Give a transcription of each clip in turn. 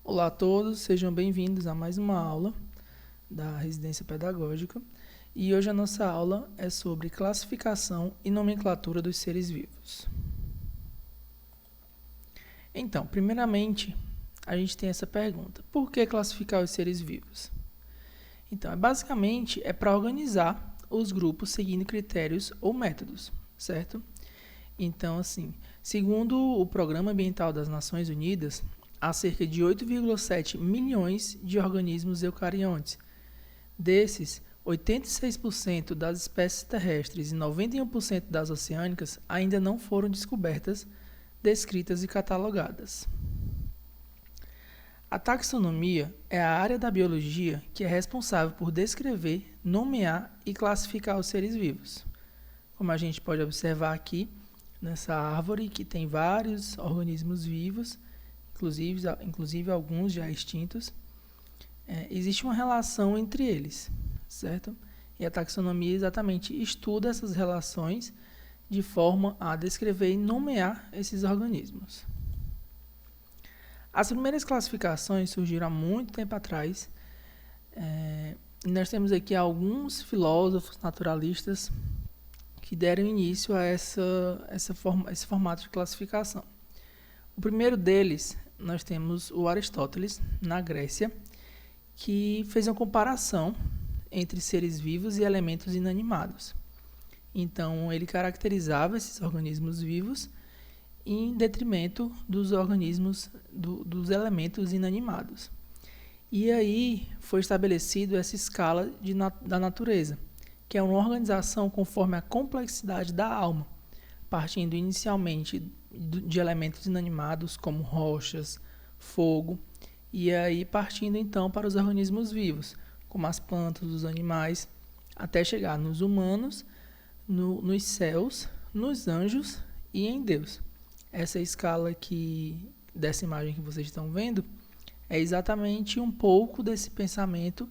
Olá a todos, sejam bem-vindos a mais uma aula da residência pedagógica. E hoje a nossa aula é sobre classificação e nomenclatura dos seres vivos. Então, primeiramente, a gente tem essa pergunta: por que classificar os seres vivos? Então, basicamente é para organizar os grupos seguindo critérios ou métodos, certo? Então, assim, segundo o Programa Ambiental das Nações Unidas, há cerca de 8,7 milhões de organismos eucariontes. Desses, 86% das espécies terrestres e 91% das oceânicas ainda não foram descobertas, descritas e catalogadas. A taxonomia é a área da biologia que é responsável por descrever, nomear e classificar os seres vivos. Como a gente pode observar aqui, nessa árvore que tem vários organismos vivos, inclusive alguns já extintos, existe uma relação entre eles, certo? E a taxonomia exatamente estuda essas relações de forma a descrever e nomear esses organismos. As primeiras classificações surgiram há muito tempo atrás. Nós temos aqui alguns filósofos naturalistas que deram início a esse formato de classificação. O primeiro deles, nós temos o Aristóteles, na Grécia, que fez uma comparação entre seres vivos e elementos inanimados. Então, ele caracterizava esses organismos vivos em detrimento dos organismos, dos elementos inanimados. E aí foi estabelecida essa escala da natureza, que é uma organização conforme a complexidade da alma, partindo inicialmente de elementos inanimados como rochas, fogo, e aí partindo então para os organismos vivos, como as plantas, os animais, até chegar nos humanos, nos céus, nos anjos e em Deus. Essa escala aqui, dessa imagem que vocês estão vendo, é exatamente um pouco desse pensamento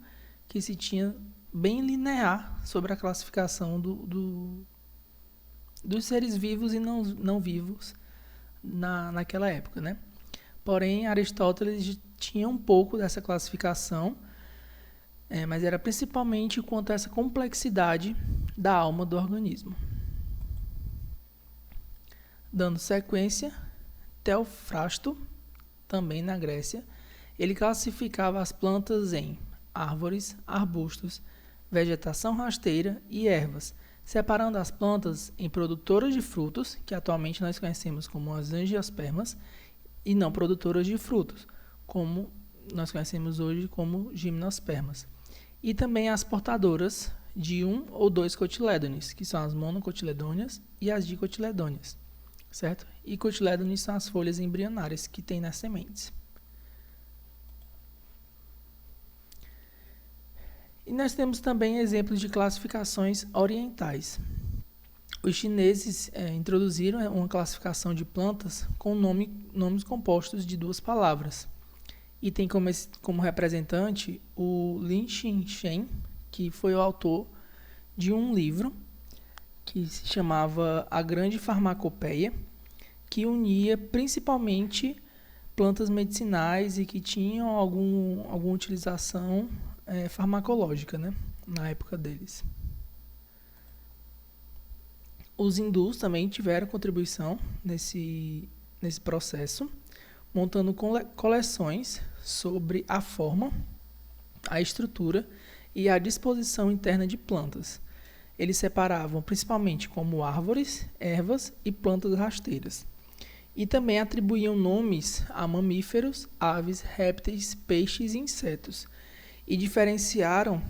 que se tinha bem linear sobre a classificação dos seres vivos e não vivos naquela época, né? Porém, Aristóteles tinha um pouco dessa classificação, mas era principalmente quanto a essa complexidade da alma do organismo. Dando sequência, Teofrasto, também na Grécia, ele classificava as plantas em árvores, arbustos, vegetação rasteira e ervas, separando as plantas em produtoras de frutos, que atualmente nós conhecemos como as angiospermas, e não produtoras de frutos, como nós conhecemos hoje como gimnospermas. E também as portadoras de um ou dois cotilédones, que são as monocotiledôneas e as dicotiledôneas, certo? E cotilédones são as folhas embrionárias que tem nas sementes. E nós temos também exemplos de classificações orientais. Os chineses introduziram uma classificação de plantas com nomes compostos de duas palavras. E tem como representante o Lin Xinchen, que foi o autor de um livro que se chamava A Grande Farmacopeia, que unia principalmente plantas medicinais e que tinham alguma utilização farmacológica, né, na época deles. Os hindus também tiveram contribuição nesse processo, montando coleções sobre a forma, a estrutura e a disposição interna de plantas. Eles separavam principalmente como árvores, ervas e plantas rasteiras. E também atribuíam nomes a mamíferos, aves, répteis, peixes e insetos. E diferenciaram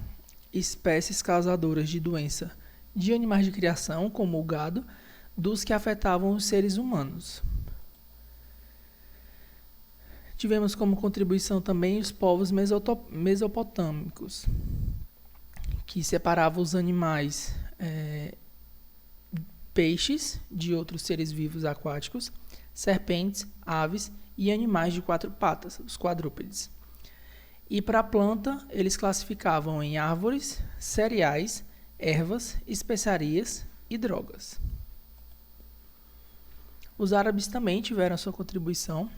espécies causadoras de doença de animais de criação, como o gado, dos que afetavam os seres humanos. Tivemos como contribuição também os povos mesopotâmicos, que separavam os animais peixes de outros seres vivos aquáticos, serpentes, aves e animais de quatro patas, os quadrúpedes. E para a planta, eles classificavam em árvores, cereais, ervas, especiarias e drogas. Os árabes também tiveram sua contribuição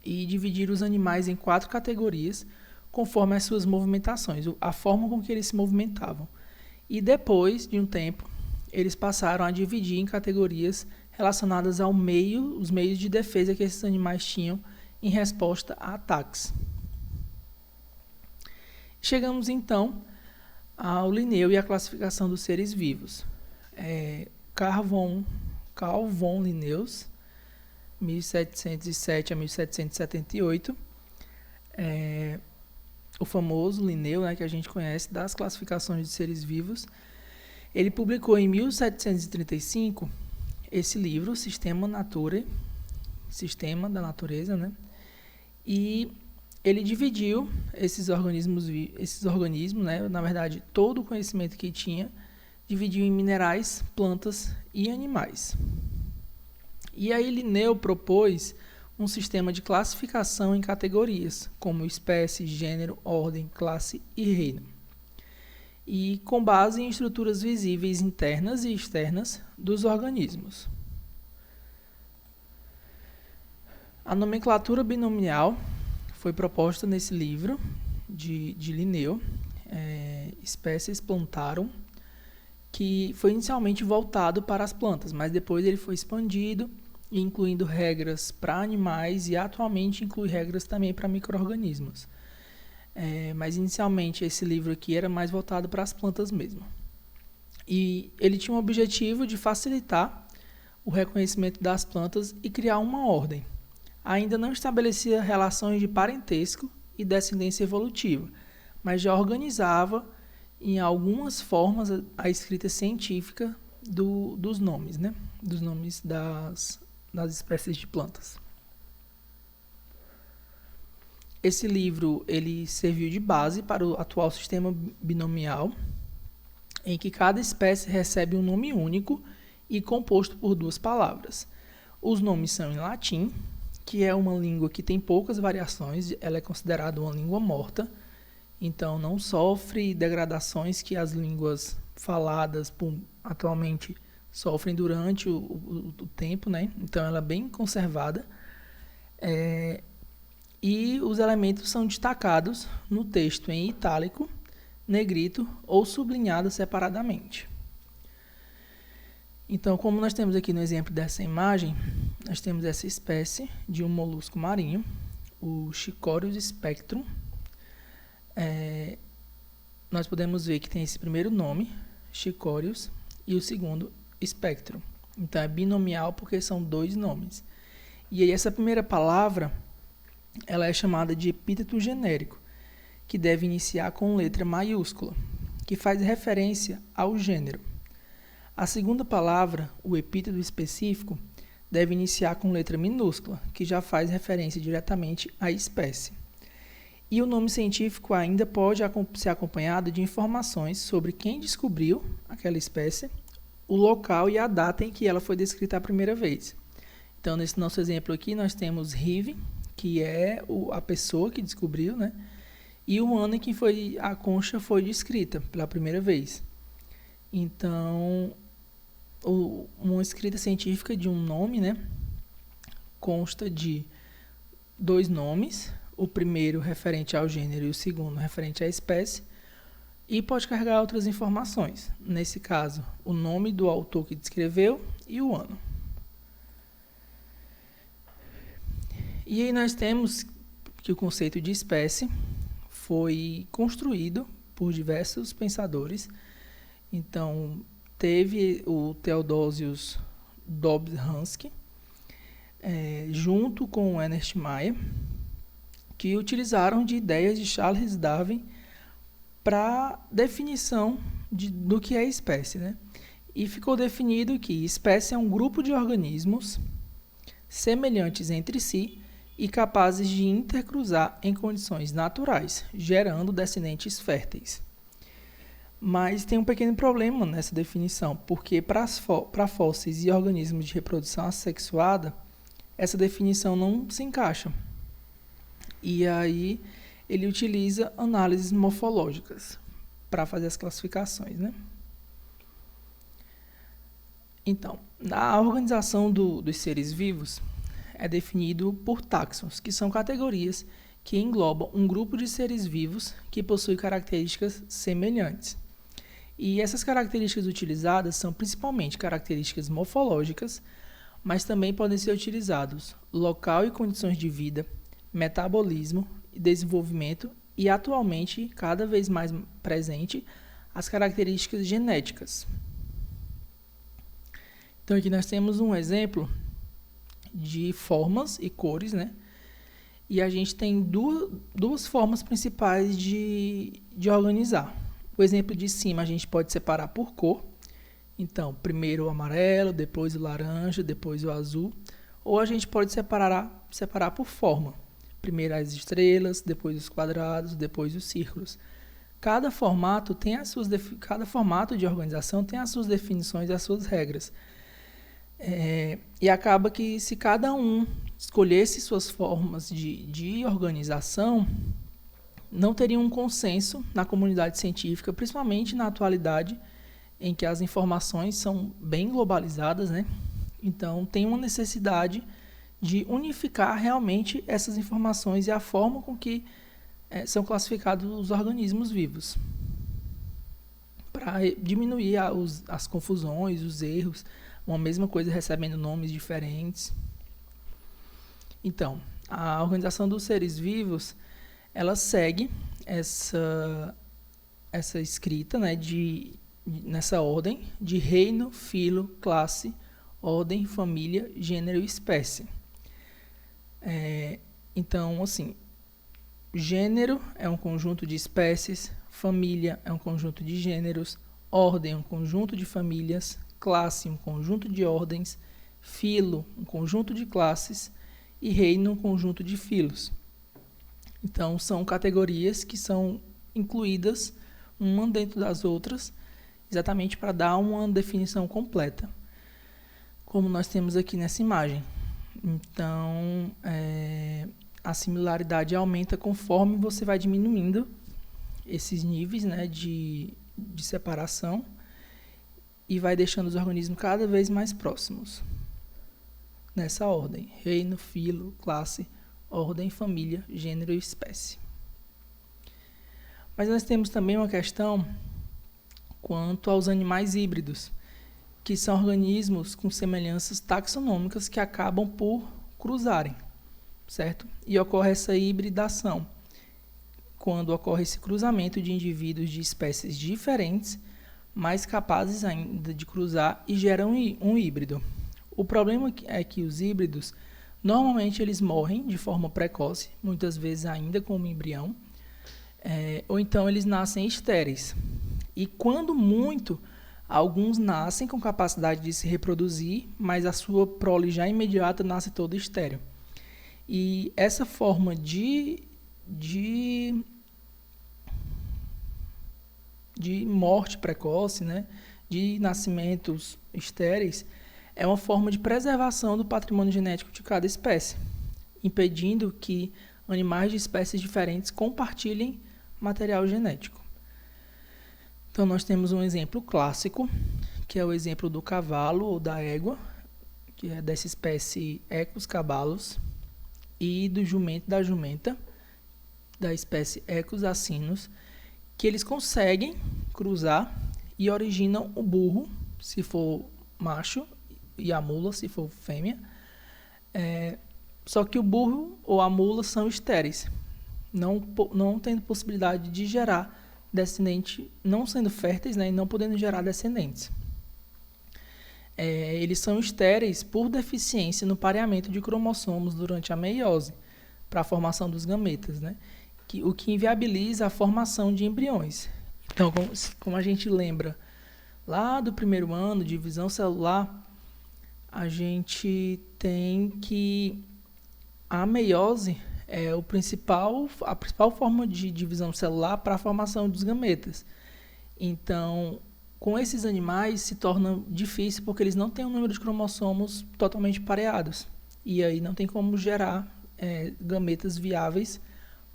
e dividir os animais em 4 categorias, conforme as suas movimentações, a forma com que eles se movimentavam. E depois de um tempo, eles passaram a dividir em categorias relacionadas ao meio, os meios de defesa que esses animais tinham em resposta a ataques. Chegamos então ao Linneu e a classificação dos seres vivos. Carl von Linnaeus, 1707 a 1778, o famoso Linneu, né, que a gente conhece das classificações de seres vivos. Ele publicou em 1735 esse livro, Systema Naturae, Sistema da Natureza, né? E ele dividiu esses organismos, né, na verdade, todo o conhecimento que tinha, dividiu em minerais, plantas e animais. E aí Linneu propôs um sistema de classificação em categorias, como espécie, gênero, ordem, classe e reino. E com base em estruturas visíveis internas e externas dos organismos. A nomenclatura binomial foi proposta nesse livro de Linneu, Species Plantarum, que foi inicialmente voltado para as plantas, mas depois ele foi expandido, incluindo regras para animais e atualmente inclui regras também para micro-organismos. Mas inicialmente esse livro aqui era mais voltado para as plantas mesmo. E ele tinha o objetivo de facilitar o reconhecimento das plantas e criar uma ordem. Ainda não estabelecia relações de parentesco e descendência evolutiva, mas já organizava em algumas formas a escrita científica dos nomes, né? Dos nomes das espécies de plantas. Esse livro ele serviu de base para o atual sistema binomial, em que cada espécie recebe um nome único e composto por 2 palavras. Os nomes são em latim, que é uma língua que tem poucas variações, ela é considerada uma língua morta, então não sofre degradações que as línguas faladas atualmente sofrem durante o tempo, né? Então ela é bem conservada. E os elementos são destacados no texto em itálico, negrito ou sublinhado separadamente. Então, como nós temos aqui no exemplo dessa imagem, nós temos essa espécie de um molusco marinho, o Chichorius spectrum. Nós podemos ver que tem esse primeiro nome, Chichorius, e o segundo, Spectrum. Então, é binomial porque são 2 nomes. E aí, essa primeira palavra, ela é chamada de epíteto genérico, que deve iniciar com letra maiúscula, que faz referência ao gênero. A segunda palavra, o epíteto específico, deve iniciar com letra minúscula, que já faz referência diretamente à espécie. E o nome científico ainda pode ser acompanhado de informações sobre quem descobriu aquela espécie, o local e a data em que ela foi descrita a primeira vez. Então, nesse nosso exemplo aqui, nós temos Rive, que é a pessoa que descobriu, né? E o ano em que a concha foi descrita pela primeira vez. Então, uma escrita científica de um nome, né, consta de 2 nomes, o primeiro referente ao gênero e o segundo referente à espécie, e pode carregar outras informações. Nesse caso, o nome do autor que descreveu e o ano. E aí nós temos que o conceito de espécie foi construído por diversos pensadores. Então, teve o Theodosius Dobzhansky, junto com o Ernest Mayr, que utilizaram de ideias de Charles Darwin para definição do que é espécie, né? E ficou definido que espécie é um grupo de organismos semelhantes entre si e capazes de intercruzar em condições naturais, gerando descendentes férteis. Mas tem um pequeno problema nessa definição, porque para fósseis e organismos de reprodução assexuada, essa definição não se encaixa. E aí ele utiliza análises morfológicas para fazer as classificações, né? Então, na organização dos seres vivos, é definido por táxons, que são categorias que englobam um grupo de seres vivos que possui características semelhantes. E essas características utilizadas são principalmente características morfológicas, mas também podem ser utilizados local e condições de vida, metabolismo e desenvolvimento e, atualmente, cada vez mais presente, as características genéticas. Então, aqui nós temos um exemplo de formas e cores, né? E a gente tem duas formas principais de organizar. O exemplo de cima a gente pode separar por cor. Então, primeiro o amarelo, depois o laranja, depois o azul. Ou a gente pode separar por forma. Primeiro as estrelas, depois os quadrados, depois os círculos. Cada formato de organização tem as suas definições e as suas regras. E acaba que se cada um escolhesse suas formas de organização, não teria um consenso na comunidade científica, principalmente na atualidade, em que as informações são bem globalizadas, né? Então, tem uma necessidade de unificar realmente essas informações e a forma com que são classificados os organismos vivos, para diminuir as confusões, os erros, uma mesma coisa recebendo nomes diferentes. Então, a organização dos seres vivos, ela segue essa escrita, né, nessa ordem de reino, filo, classe, ordem, família, gênero e espécie. Então, assim, gênero é um conjunto de espécies, família é um conjunto de gêneros, ordem é um conjunto de famílias, classe um conjunto de ordens, filo um conjunto de classes e reino um conjunto de filos. Então, são categorias que são incluídas uma dentro das outras, exatamente para dar uma definição completa, como nós temos aqui nessa imagem. Então, a similaridade aumenta conforme você vai diminuindo esses níveis, né, de separação, e vai deixando os organismos cada vez mais próximos, nessa ordem: reino, filo, classe, ordem, família, gênero e espécie. Mas nós temos também uma questão quanto aos animais híbridos, que são organismos com semelhanças taxonômicas que acabam por cruzarem, certo? E ocorre essa hibridação, quando ocorre esse cruzamento de indivíduos de espécies diferentes, mais capazes ainda de cruzar, e geram um híbrido. O problema é que os híbridos, normalmente eles morrem de forma precoce, muitas vezes ainda como embrião, ou então eles nascem estéreis. E quando muito, alguns nascem com capacidade de se reproduzir, mas a sua prole já imediata nasce toda estéril. E essa forma de morte precoce, né, de nascimentos estéreis, é uma forma de preservação do patrimônio genético de cada espécie, impedindo que animais de espécies diferentes compartilhem material genético. Então, nós temos um exemplo clássico, que é o exemplo do cavalo ou da égua, que é dessa espécie Equus cabalus, e do jumento da jumenta, da espécie Equus asinus, que eles conseguem cruzar e originam o burro, se for macho, e a mula, se for fêmea. Só que o burro ou a mula são estéreis, não tendo possibilidade de gerar descendente, não sendo férteis, né, e não podendo gerar descendentes. Eles são estéreis por deficiência no pareamento de cromossomos durante a meiose, para a formação dos gametas, né, o que inviabiliza a formação de embriões. Então, como a gente lembra lá do primeiro ano de divisão celular, a gente tem que a meiose é a principal forma de divisão celular para a formação dos gametas. Então, com esses animais se torna difícil porque eles não têm um número de cromossomos totalmente pareados. E aí não tem como gerar gametas viáveis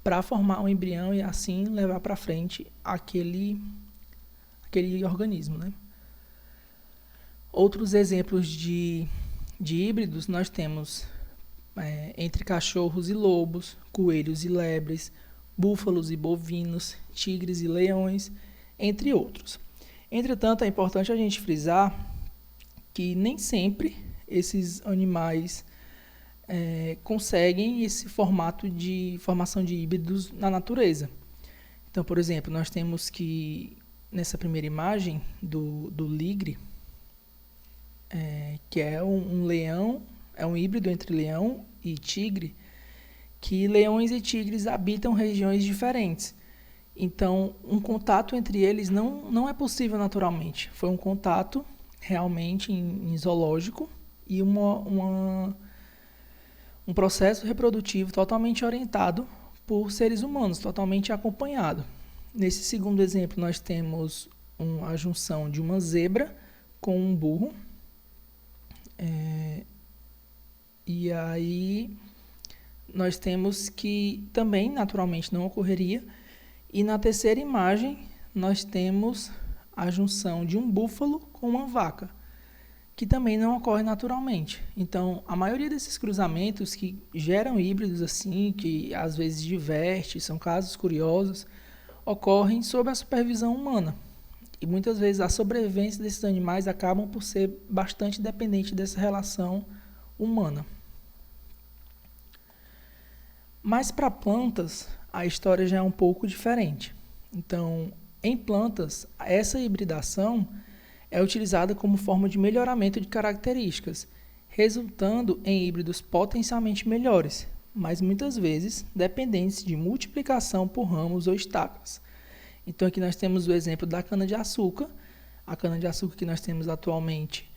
para formar um embrião e assim levar para frente aquele organismo, né? Outros exemplos de híbridos nós temos entre cachorros e lobos, coelhos e lebres, búfalos e bovinos, tigres e leões, entre outros. Entretanto, é importante a gente frisar que nem sempre esses animais conseguem esse formato de formação de híbridos na natureza. Então, por exemplo, nós temos que, nessa primeira imagem do ligre, que é um leão, é um híbrido entre leão e tigre, que leões e tigres habitam regiões diferentes. Então, um contato entre eles não é possível naturalmente. Foi um contato realmente em zoológico e um processo reprodutivo totalmente orientado por seres humanos, totalmente acompanhado. Nesse segundo exemplo, nós temos a junção de uma zebra com um burro. E aí nós temos que também naturalmente não ocorreria. E na terceira imagem nós temos a junção de um búfalo com uma vaca, que também não ocorre naturalmente. Então, a maioria desses cruzamentos que geram híbridos assim, que às vezes diverte, são casos curiosos, ocorrem sob a supervisão humana. E muitas vezes a sobrevivência desses animais acabam por ser bastante dependente dessa relação humana. Mas para plantas, a história já é um pouco diferente. Então, em plantas, essa hibridação é utilizada como forma de melhoramento de características, resultando em híbridos potencialmente melhores, mas muitas vezes dependentes de multiplicação por ramos ou estacas. Então aqui nós temos o exemplo da cana-de-açúcar. A cana-de-açúcar que nós temos atualmente,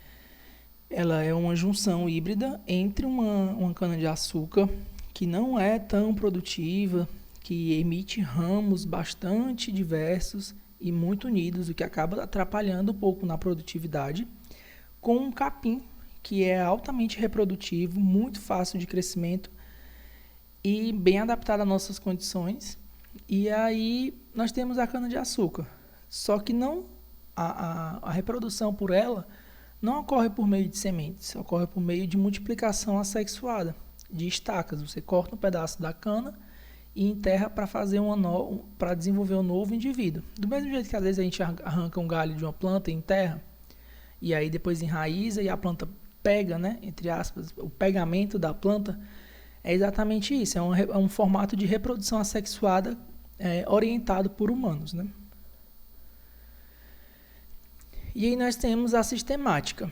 ela é uma junção híbrida entre uma cana-de-açúcar que não é tão produtiva, que emite ramos bastante diversos e muito unidos, o que acaba atrapalhando um pouco na produtividade, com um capim que é altamente reprodutivo, muito fácil de crescimento e bem adaptado às nossas condições. E aí nós temos a cana-de-açúcar, só que não a reprodução por ela não ocorre por meio de sementes, ocorre por meio de multiplicação assexuada, de estacas. Você corta um pedaço da cana e enterra para desenvolver um novo indivíduo. Do mesmo jeito que às vezes a gente arranca um galho de uma planta e enterra, e aí depois enraiza e a planta pega, né, entre aspas, o pegamento da planta, é exatamente isso, é um formato de reprodução assexuada orientado por humanos, né? E aí nós temos a sistemática,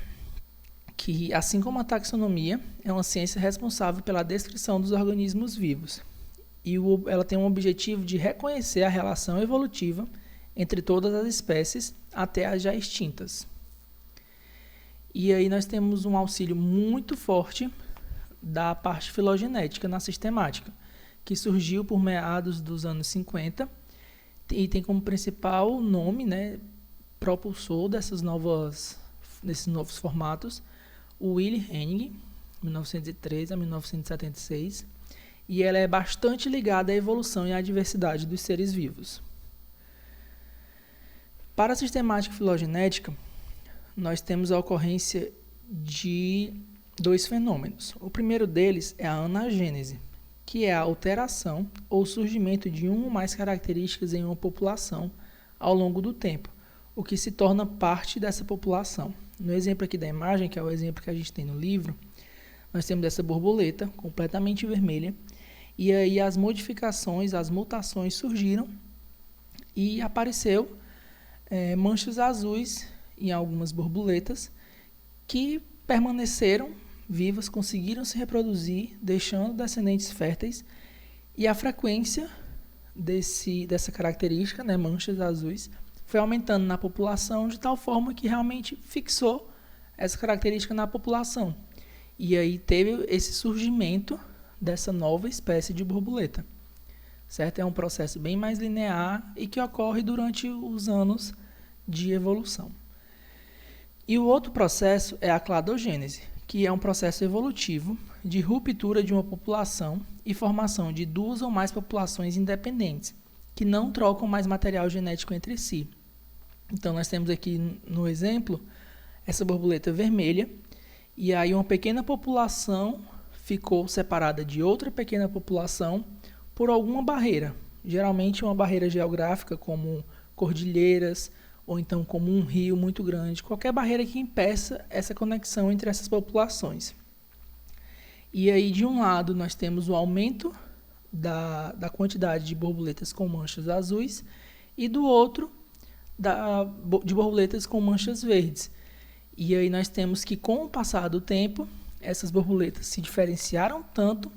que, assim como a taxonomia, é uma ciência responsável pela descrição dos organismos vivos. E ela tem um objetivo de reconhecer a relação evolutiva entre todas as espécies, até as já extintas. E aí nós temos um auxílio muito forte da parte filogenética na sistemática, que surgiu por meados dos anos 50 e tem como principal nome, né, propulsor desses novos formatos, o Willy Hennig, 1903 a 1976, e ela é bastante ligada à evolução e à diversidade dos seres vivos. Para a sistemática filogenética, nós temos a ocorrência de dois fenômenos. O primeiro deles é a anagênese, que é a alteração ou surgimento de uma ou mais características em uma população ao longo do tempo, o que se torna parte dessa população. No exemplo aqui da imagem, que é o exemplo que a gente tem no livro, nós temos essa borboleta completamente vermelha, e aí as modificações, as mutações surgiram e apareceu manchas azuis em algumas borboletas que permaneceram vivas, conseguiram se reproduzir, deixando descendentes férteis, e a frequência dessa característica, né, manchas azuis, foi aumentando na população de tal forma que realmente fixou essa característica na população. E aí teve esse surgimento dessa nova espécie de borboleta. Certo? É um processo bem mais linear e que ocorre durante os anos de evolução. E o outro processo é a cladogênese, que é um processo evolutivo de ruptura de uma população e formação de duas ou mais populações independentes, que não trocam mais material genético entre si. Então, nós temos aqui no exemplo essa borboleta vermelha, e aí uma pequena população ficou separada de outra pequena população por alguma barreira, geralmente uma barreira geográfica como cordilheiras ou então como um rio muito grande, qualquer barreira que impeça essa conexão entre essas populações. E aí, de um lado, nós temos o aumento da quantidade de borboletas com manchas azuis e do outro, de borboletas com manchas verdes. E aí nós temos que, com o passar do tempo, essas borboletas se diferenciaram tanto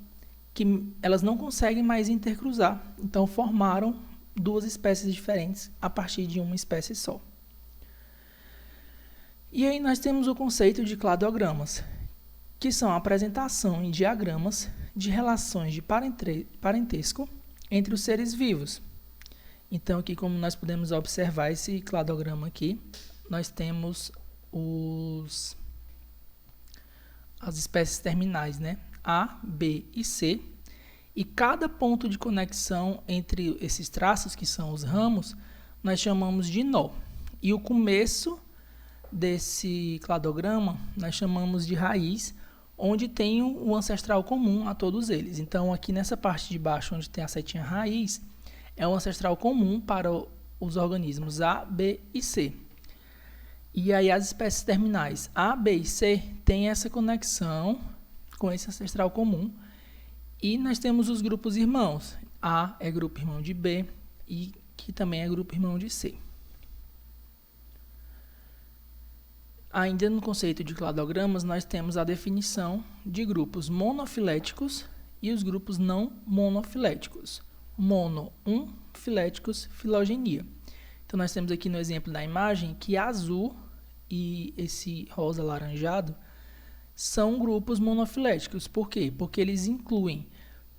que elas não conseguem mais intercruzar. Então, formaram duas espécies diferentes a partir de uma espécie só. E aí nós temos o conceito de cladogramas, que são a apresentação em diagramas de relações de parentesco entre os seres vivos. Então, aqui, como nós podemos observar esse cladograma aqui, nós temos as espécies terminais, né? A, B e C, e cada ponto de conexão entre esses traços, que são os ramos, nós chamamos de nó. E o começo desse cladograma nós chamamos de raiz, onde tem o ancestral comum a todos eles. Então, aqui nessa parte de baixo, onde tem a setinha raiz, é o ancestral comum para os organismos A, B e C. E aí as espécies terminais A, B e C têm essa conexão com esse ancestral comum. E nós temos os grupos irmãos. A é grupo irmão de B e que também é grupo irmão de C. Ainda no conceito de cladogramas, nós temos a definição de grupos monofiléticos e os grupos não monofiléticos. Mono, filéticos, filogenia. Então, nós temos aqui no exemplo da imagem que azul e esse rosa alaranjado são grupos monofiléticos. Por quê? Porque eles incluem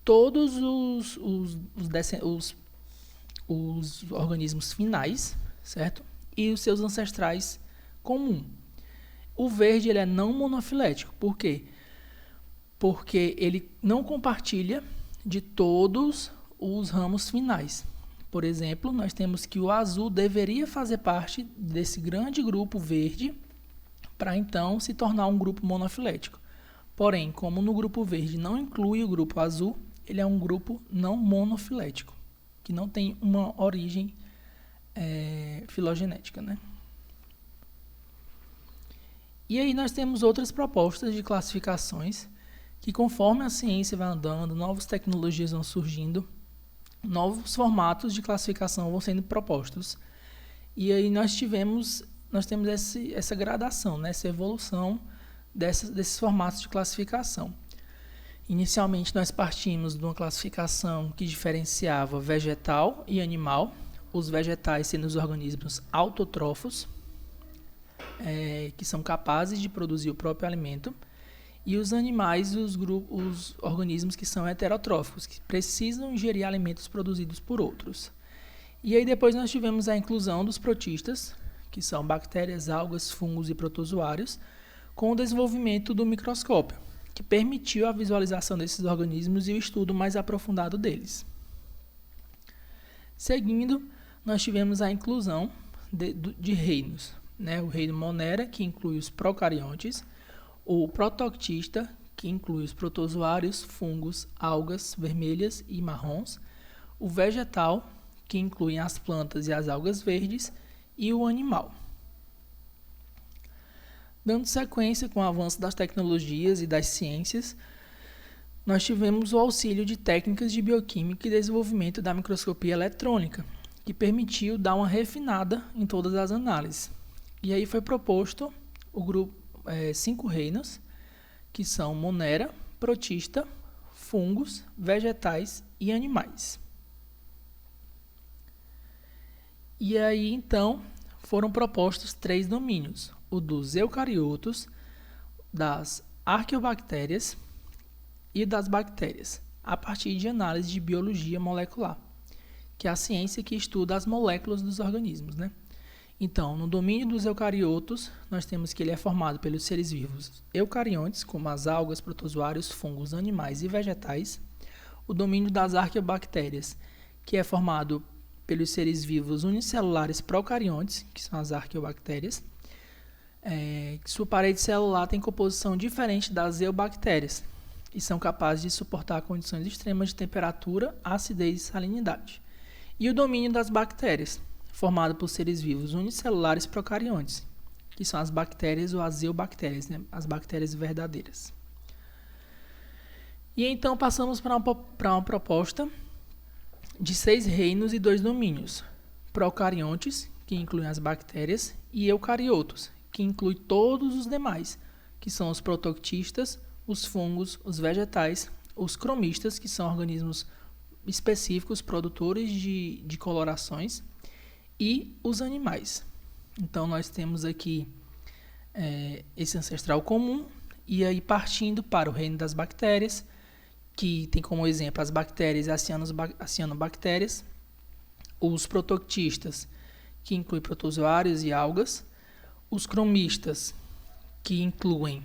todos os organismos finais, certo? E os seus ancestrais comuns. O verde ele é não monofilético. Por quê? Porque ele não compartilha de todos os ramos finais. Por exemplo, nós temos que o azul deveria fazer parte desse grande grupo verde para então se tornar um grupo monofilético. Porém, como no grupo verde não inclui o grupo azul, ele é um grupo não monofilético, que não tem uma origem filogenética, né? E aí nós temos outras propostas de classificações que, conforme a ciência vai andando, novas tecnologias vão surgindo, novos formatos de classificação vão sendo propostos. E aí nós temos essa gradação, né, essa evolução desses formatos de classificação. Inicialmente nós partimos de uma classificação que diferenciava vegetal e animal, os vegetais sendo os organismos autotrófos, que são capazes de produzir o próprio alimento, e os animais, os organismos que são heterotróficos, que precisam ingerir alimentos produzidos por outros. E aí depois nós tivemos a inclusão dos protistas, que são bactérias, algas, fungos e protozoários, com o desenvolvimento do microscópio, que permitiu a visualização desses organismos e o estudo mais aprofundado deles. Seguindo, nós tivemos a inclusão de reinos, né? O reino Monera, que inclui os procariontes, o protoctista, que inclui os protozoários, fungos, algas vermelhas e marrons, o vegetal, que inclui as plantas e as algas verdes, e o animal. Dando sequência com o avanço das tecnologias e das ciências, nós tivemos o auxílio de técnicas de bioquímica e desenvolvimento da microscopia eletrônica, que permitiu dar uma refinada em todas as análises. E aí foi proposto o grupo 5 reinos, que são Monera, protista, fungos, vegetais e animais. E aí, então, foram propostos 3 domínios, o dos eucariotos, das arqueobactérias e das bactérias, a partir de análise de biologia molecular, que é a ciência que estuda as moléculas dos organismos, né? Então, no domínio dos eucariotos, nós temos que ele é formado pelos seres vivos eucariontes, como as algas, protozoários, fungos, animais e vegetais. O domínio das arqueobactérias, que é formado pelos seres vivos unicelulares procariontes, que são as arqueobactérias. Sua parede celular tem composição diferente das eubactérias. e são capazes de suportar condições extremas de temperatura, acidez e salinidade. E o domínio das bactérias, formado por seres vivos unicelulares procariontes, que são as bactérias ou as eubactérias, né? As bactérias verdadeiras. E então passamos para uma proposta de 6 reinos e 2 domínios: procariontes, que incluem as bactérias, e eucariotos, que inclui todos os demais, que são os protoctistas, os fungos, os vegetais, os cromistas, que são organismos específicos produtores de colorações, e os animais. Então nós temos aqui esse ancestral comum, e aí partindo para o reino das bactérias, que tem como exemplo as bactérias e as cianobactérias, os protoctistas, que incluem protozoários e algas, os cromistas, que incluem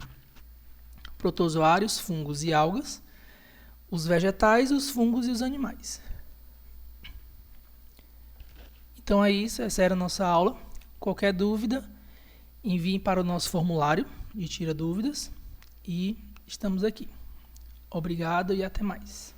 protozoários, fungos e algas, os vegetais, os fungos e os animais. Então é isso, essa era a nossa aula. Qualquer dúvida, enviem para o nosso formulário de Tira Dúvidas e estamos aqui. Obrigado e até mais.